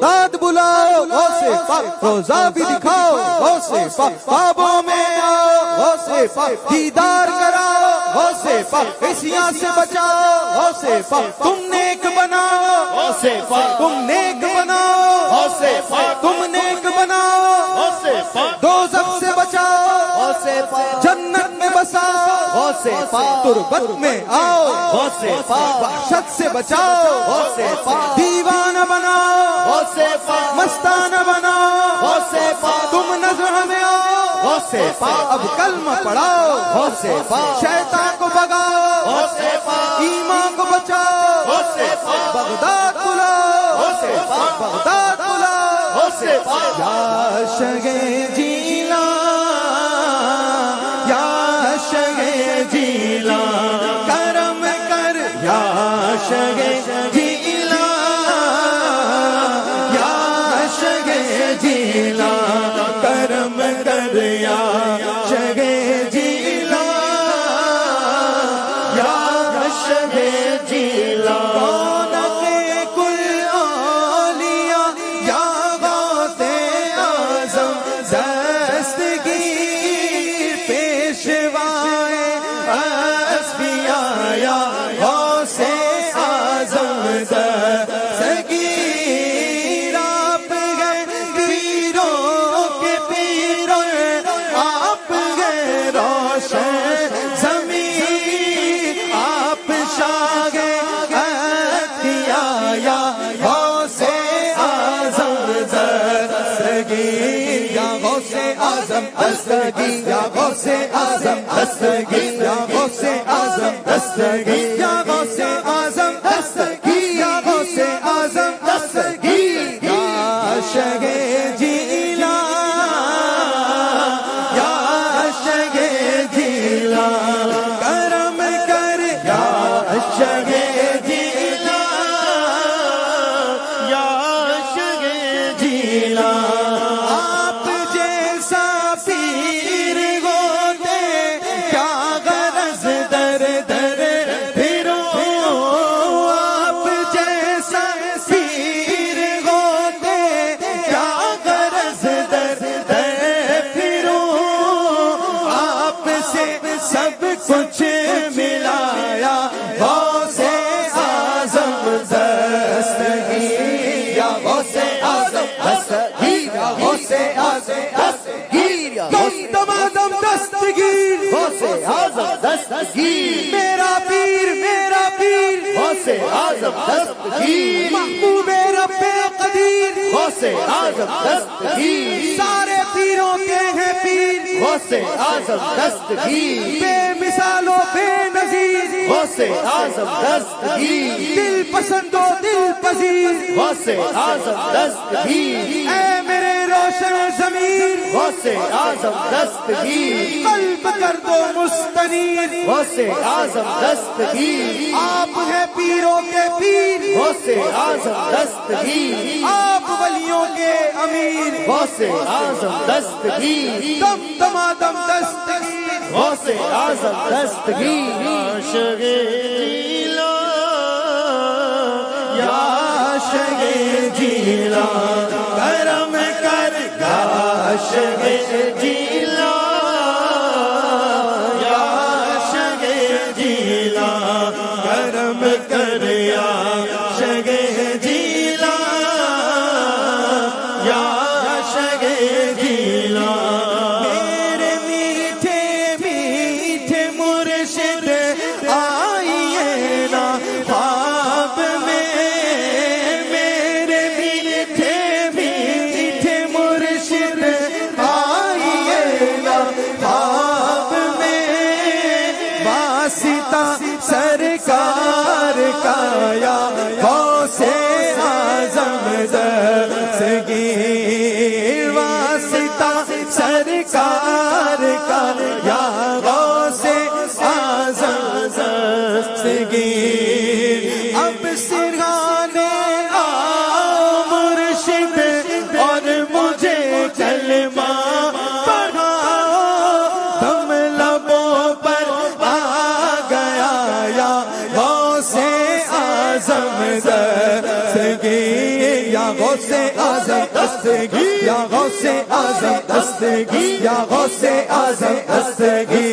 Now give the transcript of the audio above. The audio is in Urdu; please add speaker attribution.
Speaker 1: داد بلاؤ غوث پاک، روزہ بھی دکھاؤ غوث پاک، خوابوں میں آؤ غوث پاک، دیدار کراؤ غوث پاک، عصیاں سے بچاؤ غوث پاک، تم نیک بناؤ غوث پاک، تم نیک بناؤ غوث پاک، تم نیک بناؤ غوث پاک، دوزخ سے بچاؤ غوث پاک، جنت میں بساؤ غوث پاک، تربت میں آؤ غوث پاک، وحشت سے بچاؤ غوث پاک، دیوانہ بناؤ غوث پاک، مستانہ بناؤ غوث پاک، تم نظر میں آؤ غوث پاک، اب کلمہ پڑھاؤ غوث پاک، شیطان کو بھگاؤ غوث پاک، ایمان کو بچاؤ غوث پاک، بغداد بلاؤ غوث پاک، بغداد بلاؤ غوث پاک، یا شگے جیلا یا شگے جیلا کرم کر، یا شگے جیلا یا شگے جیلا کرم کر، یا شگے جیلا یا شگے جیلا، رونق کل اولیاء یا غوث اعظم، دستگیر پیشوائے اصفیاء یا غوث اعظم، دستگیر آپ گئے پیروں کے پیر، آپ گئے روشن زمین، آپ شاہ اتقیاء یا غوث اعظم، دستگیر یا غوث اعظم، دستگیر یا غوث اعظم، دستگیر یا غوث اعظم، دستگیر یا غوث اعظم، دستگیر یا غوث اعظم، دستگیر یا شگے جیلا یا شگے جیلا کرم کر، یا شگے جیلا یا شگے جیلا، آپ جیسا پیر ہوتے کیا غرض در در پھرو، آپ جیسا پیر ہوتے کیا غرض در در پھرو، آپ سے سب کچھ ملایا غوث اعظم، دستگیر یا غوث اعظم، دستگیر یا غوث اعظم، دستگیر یا دم دستگیر غوث اعظم، دستگیر میرا پیر غوث اعظم، دستگیر محبوب رب قدیر غوث اعظم، دستگیر سارے پیروں کے ہیں پیر غوث اعظم، دستگیر بے مثال و بے نظیر غوث اعظم، دستگیر دل پسند و دل پذیر غوث اعظم، دستگیر اے میرے روشن ضمیر غوث اعظم، دستگیر قلب کر دو مستنیر غوث اعظم، دستگیر آپ ہیں پیروں کے پیر غوث اعظم، دستگیر آپ ولیوں کے امیر غوث اعظم، دستگیر دم دمادم دستگیر غوث اعظم، دستگیر یا شگے جیلا یا شگے جیلا کرم کر، یا شگے جیلا یا شگے جیلا کرم کر، یا شگے جیلا یا شگے جیلا، میرے میٹھے میٹھے مرشد آئیے نا خواب میں، میرے میٹھے میٹھے مرشد آئیے نا خواب میں، واسطہ سرکار کا یا غوث اعظم، دستگیر واسطہ سرکار کا یا غوث اعظم، دستگیر اب سرہانے آؤ مرشد اور مجھے کلمہ پڑھاؤ، دم لبوں پر آ گیا یا غوث اعظم، دستگیر یا غوث اعظم دستگیر یا غوث اعظم دستگیر یا غوث اعظم دستگیر